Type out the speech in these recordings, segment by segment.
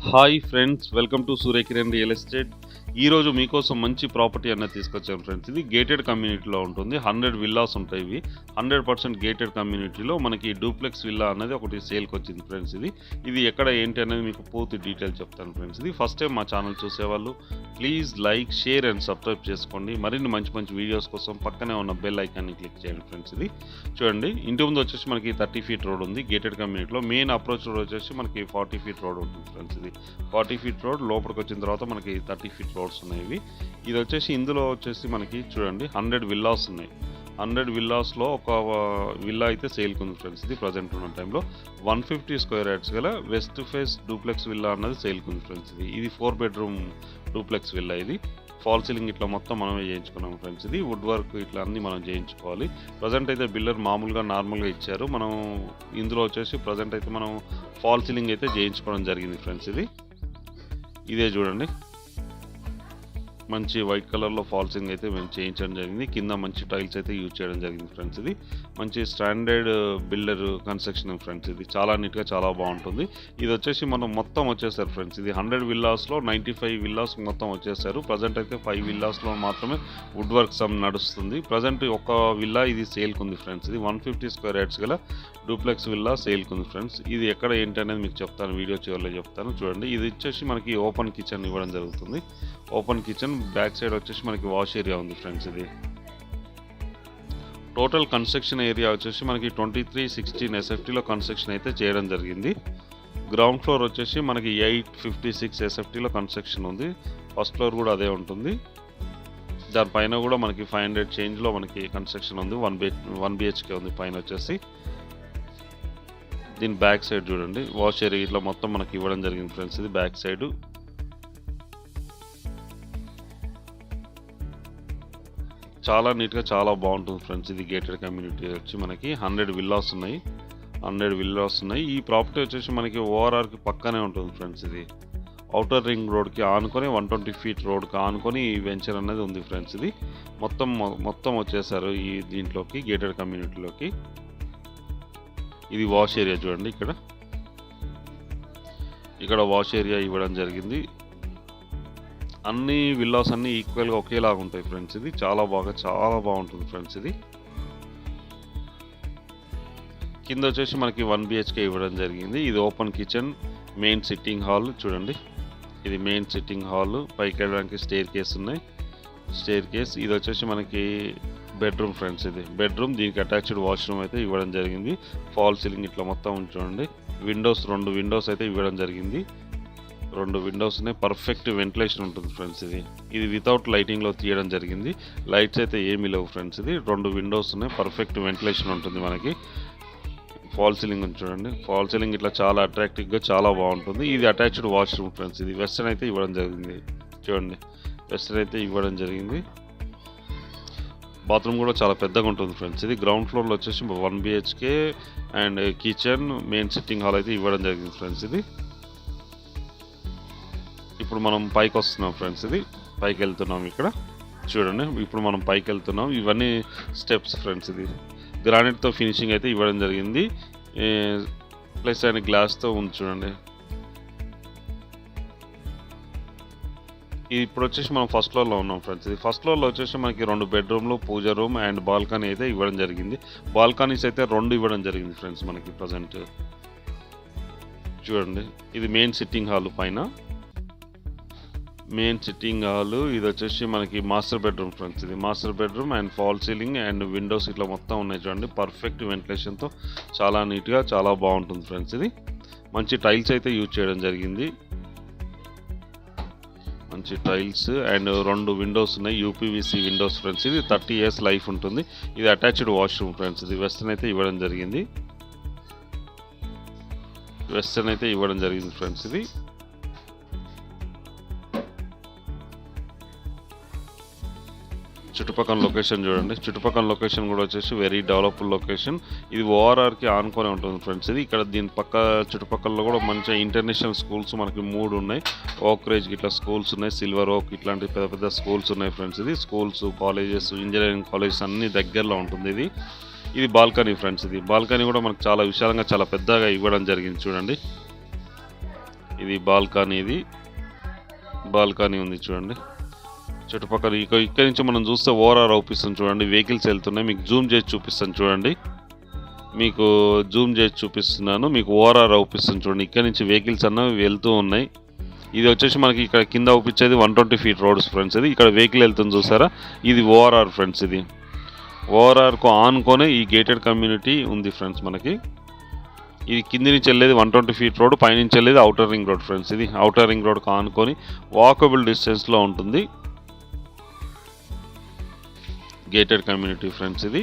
Hi friends, welcome to Surya Kiran real estate. ఈరోజు మీకోసం మంచి ప్రాపర్టీ అన్నది తీసుకొచ్చాను ఫ్రెండ్స్. ఇది గేటెడ్ కమ్యూనిటీలో ఉంటుంది. 100 విల్లాస్ ఉంటాయి. ఇవి 100% గేటెడ్ కమ్యూనిటీలో మనకి డూప్లెక్స్ విల్లా అనేది ఒకటి సేల్కి వచ్చింది ఫ్రెండ్స్. ఇది ఎక్కడ ఏంటి అనేది మీకు పూర్తి డీటెయిల్ చెప్తాను ఫ్రెండ్స్. ఇది ఫస్ట్ టైం మా ఛానల్ చూసేవాళ్ళు please like, share and subscribe చేసుకోండి. మరిన్ని మంచి మంచి వీడియోస్ కోసం పక్కనే ఉన్న బెల్ ఐకాన్ని క్లిక్ చేయండి ఫ్రెండ్స్. ఇది చూడండి, ఇంటి ముందు వచ్చేసి మనకి 30 ఫీట్ రోడ్ ఉంది. గేటెడ్ కమ్యూనిటీలో మెయిన్ అప్రోచ్ రోడ్ వచ్చేసి మనకి 40 ఫీట్ రోడ్ ఉంటుంది ఫ్రెండ్స్. ఇది 40 ఫీట్ రోడ్ లోపలికి వచ్చిన తర్వాత మనకి 30 ఫీట్ రోడ్స్ ఉన్నాయి. ఇది వచ్చేసి ఇందులో వచ్చేసి మనకి చూడండి 100 విల్లాస్ ఉన్నాయి. 100 విల్లాస్లో ఒక విల్లా అయితే సేల్కి ఉంది ఫ్రెండ్స్. ఇది ప్రజెంట్ ఉన్న టైంలో 150 స్క్వేర్ యార్డ్స్ గల వెస్ట్ ఫేస్ డూప్లెక్స్ విల్లా అన్నది సేల్కి ఉంది ఫ్రెండ్స్. ఇది 4 బెడ్రూమ్ డూప్లెక్స్ విల్లా. ఇది ఫాల్ సీలింగ్ ఇట్లా మొత్తం మనమే చేయించుకున్నాం ఫ్రెండ్స్. ఇది వుడ్ వర్క్ ఇట్లా అన్నీ మనం చేయించుకోవాలి. ప్రజెంట్ అయితే బిల్డర్ మామూలుగా నార్మల్గా ఇచ్చారు. మనం ఇందులో వచ్చేసి ప్రజెంట్ అయితే మనం ఫాల్ సీలింగ్ అయితే చేయించుకోవడం జరిగింది ఫ్రెండ్స్. ఇదే చూడండి, మంచి వైట్ కలర్లో ఫాల్ సీలింగ్ అయితే మేము చేయించడం జరిగింది. కింద మంచి టైల్స్ అయితే యూజ్ చేయడం జరిగింది ఫ్రెండ్స్. ఇది మంచి స్టాండర్డ్ బిల్డర్ కన్స్ట్రక్షన్ ఫ్రెండ్స్. ఇది చాలా నీట్గా చాలా బాగుంటుంది. ఇది వచ్చేసి మనం మొత్తం వచ్చేసారు ఫ్రెండ్స్. ఇది 100 విల్లాస్లో 95 విల్లాస్ మొత్తం వచ్చేసారు. ప్రజెంట్ అయితే 5 విల్లాస్లో మాత్రమే వుడ్ వర్క్ సమ్ నడుస్తుంది. ప్రజెంట్ ఒక విల్లా ఇది సేల్కి ఉంది ఫ్రెండ్స్. ఇది 150 స్క్వేర్ యార్డ్స్ గల డూప్లెక్స్ విల్లా సేల్కి ఉంది ఫ్రెండ్స్. ఇది ఎక్కడ ఏంటి అనేది మీకు చెప్తాను, వీడియో చివరిలో చెప్తాను. చూడండి, ఇది వచ్చేసి మనకి ఓపెన్ కిచెన్ ఇవ్వడం జరుగుతుంది. ఓపెన్ కిచెన్ బ్యాక్ సైడ్ వచ్చేసి మనకి వాష్ ఏరియా ఉంది ఫ్రెండ్స్. ఇది టోటల్ కన్స్ట్రక్షన్ ఏరియా వచ్చేసి మనకి 2316 ఎస్ఎఫ్టీలో కన్స్ట్రక్షన్ అయితే చేయడం జరిగింది. గ్రౌండ్ ఫ్లోర్ వచ్చేసి మనకి 856 ఎస్ఎఫ్టీలో కన్స్ట్రక్షన్ ఉంది. ఫస్ట్ ఫ్లోర్ కూడా అదే ఉంటుంది. దానిపైన కూడా మనకి 500 చేంజ్లో మనకి కన్స్ట్రక్షన్ ఉంది. 1 బిహెచ్కే ఉంది పైన వచ్చేసి. దీని బ్యాక్ సైడ్ చూడండి, వాష్ ఏరియా ఇట్లా మొత్తం మనకి ఇవ్వడం జరిగింది ఫ్రెండ్స్. ఇది బ్యాక్ సైడ్ చాలా నీట్గా చాలా బాగుంటుంది ఫ్రెండ్స్. ఇది గేటెడ్ కమ్యూనిటీ వచ్చి మనకి 100 విల్లాస్ ఉన్నాయి. ఈ ప్రాపర్టీ వచ్చేసి మనకి ఓఆర్ఆర్కి పక్కనే ఉంటుంది ఫ్రెండ్స్. ఇది ఔటర్ రింగ్ రోడ్కి ఆనుకొని 120 ఫీట్ రోడ్కి ఆనుకొని ఈ వెంచర్ అనేది ఉంది ఫ్రెండ్స్. ఇది మొత్తం వచ్చేసారు ఈ దీంట్లోకి, గేటెడ్ కమ్యూనిటీలోకి. ఇది వాష్ ఏరియా చూడండి, ఇక్కడ వాష్ ఏరియా ఇవ్వడం జరిగింది. అన్ని విల్లాస్ అన్నీ ఈక్వల్గా ఒకేలాగా ఉంటాయి ఫ్రెండ్స్. ఇది చాలా బాగుంటుంది ఫ్రెండ్స్. ఇది కింద వచ్చేసి మనకి 1 బిహెచ్కే ఇవ్వడం జరిగింది. ఇది open kitchen, main sitting hall చూడండి. ఇది మెయిన్ సిట్టింగ్ హాల్. పైకి వెళ్ళడానికి స్టేర్ కేస్ ఉన్నాయి. ఇది వచ్చేసి మనకి బెడ్రూమ్ ఫ్రెండ్స్. ఇది బెడ్రూమ్, దీనికి అటాచ్డ్ వాష్రూమ్ అయితే ఇవ్వడం జరిగింది. ఫాల్ సీలింగ్ ఇట్లా మొత్తం చూడండి. విండోస్ 2 విండోస్ అయితే ఇవ్వడం జరిగింది. 2 విండోస్ ఉన్నాయి. పర్ఫెక్ట్ వెంటిలేషన్ ఉంటుంది ఫ్రెండ్స్. ఇది వితౌట్ లైటింగ్లో తీయడం జరిగింది. లైట్స్ అయితే ఏమీ లేవు ఫ్రెండ్స్. ఇది 2 విండోస్ ఉన్నాయి. పర్ఫెక్ట్ వెంటిలేషన్ ఉంటుంది మనకి. ఫాల్ సీలింగ్ చూడండి, ఫాల్ సీలింగ్ ఇట్లా చాలా అట్రాక్టివ్గా చాలా బాగుంటుంది. ఇది అటాచ్డ్ వాష్రూమ్ ఫ్రెండ్స్. ఇది వెస్టర్న్ అయితే ఇవ్వడం జరిగింది. చూడండి, వెస్టర్న్ అయితే ఇవ్వడం జరిగింది. బాత్రూమ్ కూడా చాలా పెద్దగా ఉంటుంది ఫ్రెండ్స్. ఇది గ్రౌండ్ ఫ్లోర్లో వచ్చేసి 1 BHK and kitchen, main sitting hall అయితే ఇవ్వడం జరిగింది ఫ్రెండ్స్. ఇది ఇప్పుడు మనం పైకి వస్తున్నాం ఫ్రెండ్స్. ఇది పైకి వెళ్తున్నాం. ఇక్కడ చూడండి, ఇప్పుడు మనం పైకి వెళ్తున్నాం. ఇవన్నీ స్టెప్స్ ఫ్రెండ్స్. ఇది గ్రానైట్తో ఫినిషింగ్ అయితే ఇవ్వడం జరిగింది. ప్లస్ అండ్ గ్లాస్తో ఉంది చూడండి. ఇప్పుడు వచ్చేసి మనం ఫస్ట్ ఫ్లోర్లో ఉన్నాం ఫ్రెండ్స్. ఇది ఫస్ట్ ఫ్లోర్లో వచ్చేసి మనకి 2 బెడ్రూమ్లు, పూజ రూమ్ అండ్ బాల్కనీ అయితే ఇవ్వడం జరిగింది. బాల్కనీస్ అయితే 2 ఇవ్వడం జరిగింది ఫ్రెండ్స్ మనకి ప్రజెంట్. చూడండి, ఇది మెయిన్ సిట్టింగ్ హాల్ పైన. మెయిన్ సిట్టింగ్ హాల్ ఇది వచ్చేసి మనకి మాస్టర్ బెడ్రూమ్ ఫ్రెండ్స్. ఇది master bedroom and fall ceiling and Windows ఇట్లా మొత్తం ఉన్నాయి చూడండి. పర్ఫెక్ట్ వెంటిలేషన్తో చాలా నీట్గా చాలా బాగుంటుంది ఫ్రెండ్స్. ఇది మంచి టైల్స్ అయితే యూజ్ చేయడం జరిగింది. మంచి టైల్స్ అండ్ 2 విండోస్ ఉన్నాయి. UPVC Windows friends. ఇది 30 ఇయర్స్ లైఫ్ ఉంటుంది. ఇది అటాచ్డ్ వాష్రూమ్ ఫ్రెండ్స్. ఇది వెస్టర్న్ అయితే ఇవ్వడం జరిగింది. ఫ్రెండ్స్. ఇది చుట్టుపక్కల లొకేషన్ చూడండి. చుట్టుపక్కల లొకేషన్ కూడా వచ్చేసి వెరీ డెవలప్డ్ లొకేషన్. ఇది ఓఆర్ఆర్కి ఆనుకొని ఉంటుంది ఫ్రెండ్స్. ఇది ఇక్కడ దీని చుట్టుపక్కల కూడా మంచిగా ఇంటర్నేషనల్ స్కూల్స్ మనకి 3 ఉన్నాయి. ఓక్రేజ్ ఇట్లా స్కూల్స్ ఉన్నాయి. సిల్వర్ ఓక్ ఇట్లాంటి పెద్ద స్కూల్స్ ఉన్నాయి ఫ్రెండ్స్. ఇది స్కూల్స్, కాలేజెస్, ఇంజనీరింగ్ కాలేజెస్ అన్ని దగ్గరలో ఉంటుంది. ఇది బాల్కనీ ఫ్రెండ్స్. ఇది బాల్కనీ కూడా మనకు చాలా విశాలంగా చాలా పెద్దగా ఇవ్వడం జరిగింది చూడండి. ఇది బాల్కనీ ఉంది చూడండి. చుట్టుపక్కల ఇక్కడ నుంచి మనం చూస్తే ఓఆర్ఆర్ అవుపిస్తుంది చూడండి. వెహికల్స్ వెళ్తున్నాయి. మీకు జూమ్ చేసి చూపిస్తాను చూడండి. మీకు ఓఆర్ఆర్ అవుపిస్తుంది చూడండి. ఇక్కడ నుంచి వెహికల్స్ అన్నవి వెళ్తూ ఉన్నాయి. ఇది వచ్చేసి మనకి ఇక్కడ కింద అవుపించేది 120 feet రోడ్స్ ఫ్రెండ్స్. ఇది ఇక్కడ వెహికల్ వెళ్తుంది చూసారా, ఇది ఓఆర్ఆర్ ఫ్రెండ్స్. ఇది ఓఆర్ఆర్కు ఆనుకొని ఈ గేటెడ్ కమ్యూనిటీ ఉంది ఫ్రెండ్స్. మనకి ఇది కింది నుంచి వెళ్ళేది 120 feet రోడ్, పైనుంచి వెళ్ళేది అవుటర్ రింగ్ రోడ్ ఫ్రెండ్స్. ఇది అవుటర్ రింగ్ రోడ్కు ఆనుకొని వాకబుల్ డిస్టెన్స్లో ఉంటుంది గేటెడ్ కమ్యూనిటీ ఫ్రెండ్స్. ఇది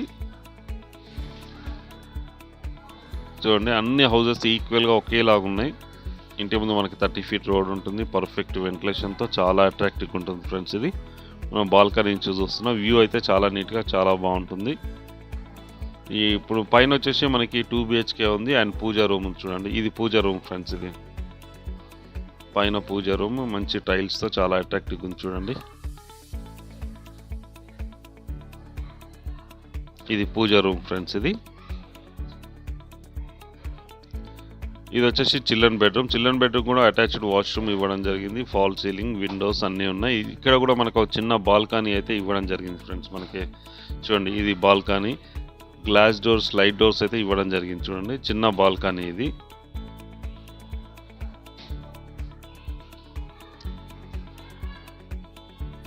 చూడండి, అన్ని హౌసెస్ ఈక్వల్గా ఒకేలాగా ఉన్నాయి. ఇంటి ముందు మనకి 30 feet రోడ్ ఉంటుంది. పర్ఫెక్ట్ వెంటిలేషన్తో చాలా అట్రాక్టివ్గా ఉంటుంది ఫ్రెండ్స్. ఇది మనం బాల్కనీ నుంచి చూస్తున్నాం. వ్యూ అయితే చాలా నీట్గా చాలా బాగుంటుంది. ఇప్పుడు పైన వచ్చేసి మనకి 2 BHK ఉంది అండ్ పూజా రూమ్ చూడండి. ఇది పూజా రూమ్ ఫ్రెండ్స్. ఇది పైన పూజా రూమ్ మంచి టైల్స్తో చాలా అట్రాక్టివ్గా ఉంది చూడండి. ఇది పూజా రూమ్ ఫ్రెండ్స్. ఇది వచ్చేసి చిల్డ్రన్ బెడ్రూమ్ కూడా అటాచ్డ్ వాష్రూమ్ ఇవ్వడం జరిగింది. ఫాల్ సీలింగ్, విండోస్ అన్నీ ఉన్నాయి. ఇక్కడ కూడా మనకు ఒక చిన్న బాల్కనీ అయితే ఇవ్వడం జరిగింది ఫ్రెండ్స్. మనకి చూడండి, ఇది balcony, glass doors, slide doors అయితే ఇవ్వడం జరిగింది చూడండి. చిన్న బాల్కనీ ఇది.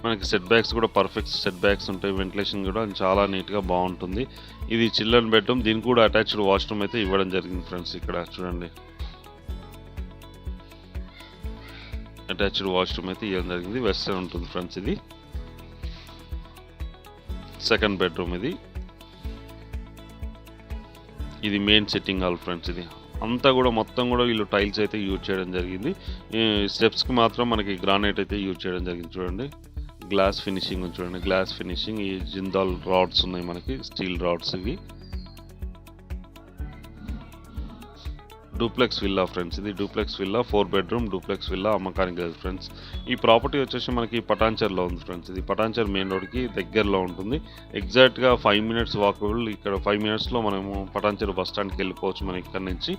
మనకి సెట్ బ్యాక్స్ కూడా పర్ఫెక్ట్ సెట్ బ్యాక్స్ ఉంటాయి. వెంటిలేషన్ కూడా చాలా నీట్గా బాగుంటుంది. ఇది చిల్డ్రన్ బెడ్రూమ్, దీనికి కూడా అటాచ్డ్ వాష్రూమ్ అయితే ఇవ్వడం జరిగింది ఫ్రెండ్స్. ఇక్కడ చూడండి, అటాచ్డ్ వాష్రూమ్ అయితే ఇవ్వడం జరిగింది. వెస్టర్న్ ఉంటుంది ఫ్రెండ్స్. ఇది సెకండ్ బెడ్రూమ్. ఇది మెయిన్ సిట్టింగ్ హాల్ ఫ్రెండ్స్. ఇది అంతా కూడా మొత్తం కూడా వీళ్ళు టైల్స్ అయితే యూజ్ చేయడం జరిగింది. స్టెప్స్కి మాత్రం మనకి గ్రానైట్ అయితే యూజ్ చేయడం జరిగింది చూడండి. గ్లాస్ ఫినిషింగ్ చూడండి, గ్లాస్ ఫినిషింగ్. ఈ జిందాల్ రాడ్స్ ఉన్నాయి మనకి, స్టీల్ రాడ్స్. ఇవి డూప్లెక్స్ విల్లా ఫ్రెండ్స్. ఇది duplex villa, 4 bedroom duplex villa అమ్మకానికి లేదు ఫ్రెండ్స్. ఈ ప్రాపర్టీ వచ్చేసి మనకి పటాన్చెర్లో ఉంది ఫ్రెండ్స్. ఇది పటాన్చెర్ మెయిన్ రోడ్కి దగ్గరలో ఉంటుంది. ఎగ్జాక్ట్గా 5 minutes వాకబుల్. ఇక్కడ 5 minutesలో మనము పటాన్చెరు బస్ స్టాండ్కి వెళ్ళిపోవచ్చు. మనం ఇక్కడ నుంచి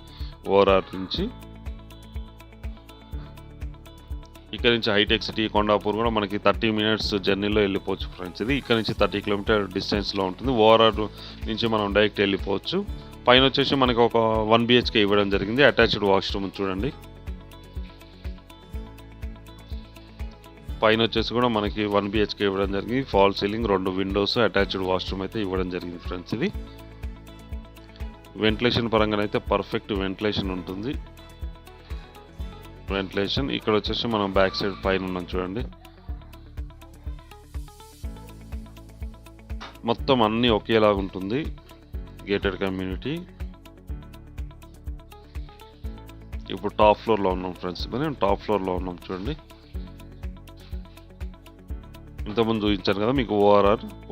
ఓఆర్ఆర్ నుంచి. ఇక్కడ నుంచి హైటెక్ సిటీ, కొండాపూర్ కూడా మనకి 30 minutes జర్నీలో వెళ్ళిపోవచ్చు ఫ్రెండ్స్. ఇది ఇక్కడ నుంచి 30 kilometer డిస్టెన్స్లో ఉంటుంది. ఓఆర్ఆర్ నుంచి మనం డైరెక్ట్ వెళ్ళిపోవచ్చు. పైన వచ్చేసి మనకి ఒక 1 BHK ఇవ్వడం జరిగింది. అటాచ్డ్ వాష్రూమ్ చూడండి. పైన వచ్చేసి కూడా మనకి 1 BHK ఇవ్వడం జరిగింది. Fall ceiling, 2 windows, attached washroom అయితే ఇవ్వడం జరిగింది ఫ్రెండ్స్. ఇది వెంటిలేషన్ పరంగా అయితే పర్ఫెక్ట్ వెంటిలేషన్ ఉంటుంది. ఇక్కడ వచ్చేసి మనం బ్యాక్ సైడ్ పైన ఉన్నాం చూడండి. మొత్తం అన్నీ ఒకేలాగా ఉంటుంది గేటెడ్ కమ్యూనిటీ. ఇప్పుడు టాప్ ఫ్లోర్లో ఉన్నాం ఫ్రెండ్స్. మనం టాప్ ఫ్లోర్లో ఉన్నాం చూడండి. ఇంతకుముందు చూపించాను కదా మీకు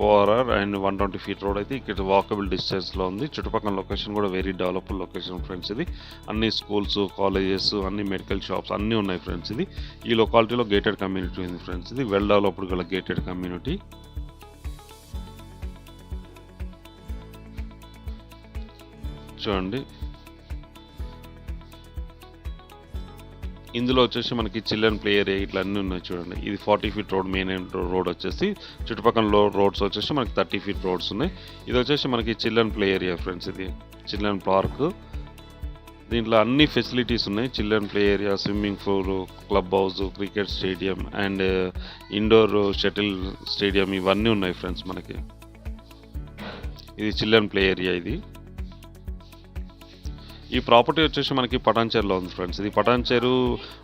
ఓఆర్ఆర్ అండ్ 120 feet రోడ్ అయితే ఇక్కడ వాకబుల్ డిస్టెన్స్లో ఉంది. చుట్టుపక్కల లొకేషన్ కూడా వెరీ డెవలప్డ్ లొకేషన్ ఫ్రెండ్స్. ఇది అన్ని స్కూల్స్, కాలేజెస్, అన్ని మెడికల్ షాప్స్ అన్నీ ఉన్నాయి ఫ్రెండ్స్. ఇది ఈ లొకాలిటీలో గేటెడ్ కమ్యూనిటీ ఉంది ఫ్రెండ్స్. ఇది వెల్ డెవలప్డ్ గల గేటెడ్ కమ్యూనిటీ. చూడండి, ఇందులో వచ్చేసి మనకి చిల్డ్రన్ ప్లే ఏరియా ఇట్లా అన్నీ ఉన్నాయి చూడండి. ఇది 40 feet రోడ్, మెయిన్ రోడ్ వచ్చేసి. చుట్టుపక్కల రోడ్స్ వచ్చేసి మనకి 30 feet రోడ్స్ ఉన్నాయి. ఇది వచ్చేసి మనకి చిల్డ్రన్ ప్లే ఏరియా ఫ్రెండ్స్. ఇది చిల్డ్రన్ పార్క్. దీంట్లో అన్ని ఫెసిలిటీస్ ఉన్నాయి. Children play area, swimming pool, club house, cricket stadium and indoor shuttle stadium ఇవన్నీ ఉన్నాయి ఫ్రెండ్స్ మనకి. ఇది చిల్డ్రన్ ప్లే ఏరియా. ఇది ఈ ప్రాపర్టీ వచ్చేసి మనకి పటాన్చెరులో ఉంది ఫ్రెండ్స్. ఇది పటాన్చెరు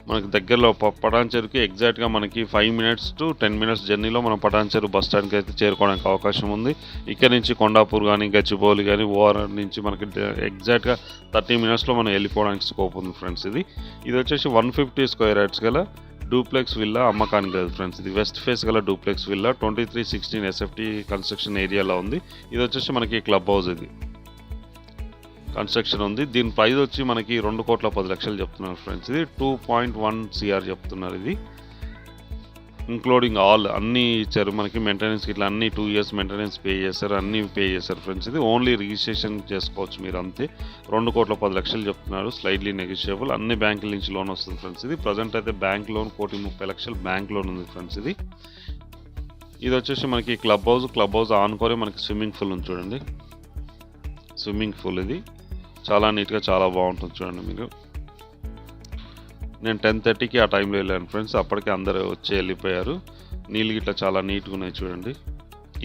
మనకి దగ్గరలో. పటాన్చెరుకి ఎగ్జాక్ట్గా మనకి 5 minutes to 10 minutes జర్నీలో మనం పటాన్చెరు బస్ స్టాండ్కి అయితే చేరుకోవడానికి అవకాశం ఉంది. ఇక్కడ నుంచి కొండాపూర్ కానీ, గచ్చిబౌలి కానీ, ఓఆర్ఆర్ నుంచి మనకి ఎగ్జాక్ట్గా 30 minutesలో మనం వెళ్ళిపోవడానికి స్కోప్ ఉంది ఫ్రెండ్స్. ఇది వచ్చేసి 150 square yards గల డూప్లెక్స్ విల్లా అమ్మకానికి లేదు ఫ్రెండ్స్. ఇది వెస్ట్ ఫేస్ గల డూప్లెక్స్ విల్లా 2316 SFT కన్స్ట్రక్షన్ ఏరియాలో ఉంది. ఇది వచ్చేసి మనకి క్లబ్ హౌస్. ఇది కన్స్ట్రక్షన్ ఉంది. దీని ప్రైస్ వచ్చి మనకి 2,10,00,000 చెప్తున్నారు ఫ్రెండ్స్. ఇది 2.1 CR చెప్తున్నారు. ఇది ఇంక్లూడింగ్ ఆల్ అన్నీ ఇచ్చారు మనకి. మెయింటెనెన్స్ ఇట్లా అన్ని 2 years మెయింటెనెన్స్ పే చేశారు, అన్నీ పే చేశారు ఫ్రెండ్స్. ఇది ఓన్లీ రిజిస్ట్రేషన్ చేసుకోవచ్చు మీరు అంతే. 2,10,00,000 చెప్తున్నారు, స్లైడ్లీ నెగోషియబుల్. అన్ని బ్యాంకుల నుంచి లోన్ వస్తుంది ఫ్రెండ్స్. ఇది ప్రజెంట్ అయితే బ్యాంక్ లోన్ 1,30,00,000 బ్యాంక్ లోన్ ఉంది ఫ్రెండ్స్. ఇది వచ్చేసి మనకి క్లబ్ హౌస్ ఆనుకొని మనకి స్విమ్మింగ్ పూల్ ఉంది చూడండి. స్విమ్మింగ్ పూల్ ఇది చాలా నీట్గా చాలా బాగుంటుంది చూడండి. మీరు నేను 10:30కి ఆ టైంలో వెళ్ళాను ఫ్రెండ్స్. అప్పటికే అందరూ వచ్చి వెళ్ళిపోయారు. నీళ్ళు గిట్లా చాలా నీట్గా ఉన్నాయి చూడండి.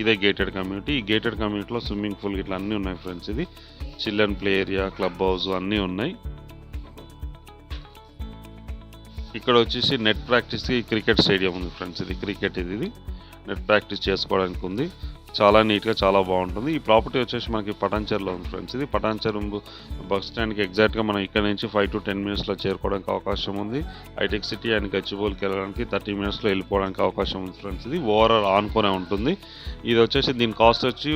ఇదే గేటెడ్ కమ్యూనిటీ. ఈ గేటెడ్ కమ్యూనిటీలో స్విమ్మింగ్ పూల్ గిట్లా అన్నీ ఉన్నాయి ఫ్రెండ్స్. ఇది children play area, club house అన్నీ ఉన్నాయి. ఇక్కడ వచ్చేసి నెట్ ప్రాక్టీస్కి క్రికెట్ స్టేడియం ఉంది ఫ్రెండ్స్. ఇది క్రికెట్ ఇది నెట్ ప్రాక్టీస్ చేసుకోవడానికి ఉంది. చాలా నీట్గా చాలా బాగుంటుంది. ఈ ప్రాపర్టీ వచ్చేసి మనకి పటాన్చెరులో ఉంది ఫ్రెండ్స్. ఇది పటాన్చెరు బస్ స్టాండ్కి ఎగ్జాక్ట్గా మనం ఇక్కడ నుంచి 5 to 10 minutesలో చేరుకోవడానికి అవకాశం ఉంది. హైటెక్ సిటీ అండ్ గచ్చిబౌలికి వెళ్ళడానికి 30 minutesలో వెళ్ళిపోవడానికి అవకాశం ఉంది ఫ్రెండ్స్. ఇది ఓవరాల్ ఆనుకొనే ఉంటుంది. ఇది వచ్చేసి దీని కాస్ట్ వచ్చి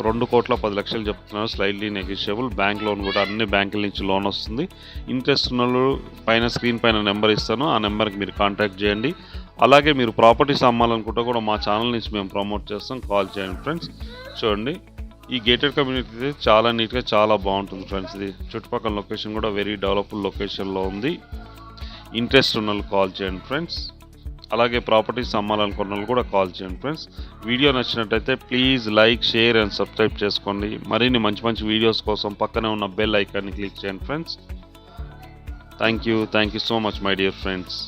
2,10,00,000 చెప్తున్నారు, స్లైడ్లీ నెగోషియబుల్. బ్యాంక్ లోన్ కూడా అన్ని బ్యాంకుల నుంచి లోన్ వస్తుంది. ఇంట్రెస్ట్ ఉన్న పైన స్క్రీన్ పైన నెంబర్ ఇస్తాను, ఆ నెంబర్కి మీరు కాంటాక్ట్ చేయండి. అలాగే మీరు ప్రాపర్టీస్ అమ్మాలనుకుంటే కూడా మా ఛానల్ నుంచి మేము ప్రమోట్ చేస్తాం, కాల్ చేయండి ఫ్రెండ్స్. చూడండి, ఈ గేటెడ్ కమ్యూనిటీ చాలా నీట్గా చాలా బాగుంటుంది ఫ్రెండ్స్. ఇది చుట్టుపక్కల లొకేషన్ కూడా వెరీ డెవలప్డ్ లొకేషన్లో ఉంది. ఇంట్రెస్ట్ ఉన్న వాళ్ళు కాల్ చేయండి ఫ్రెండ్స్. అలాగే ప్రాపర్టీస్ అమ్మాలనుకున్న వాళ్ళు కూడా కాల్ చేయండి ఫ్రెండ్స్. వీడియో నచ్చినట్టయితే please like, share and subscribe చేసుకోండి. మరిన్ని మంచి మంచి వీడియోస్ కోసం పక్కనే ఉన్న బెల్ ఐకాన్ని క్లిక్ చేయండి friends. Thank you so much my dear friends.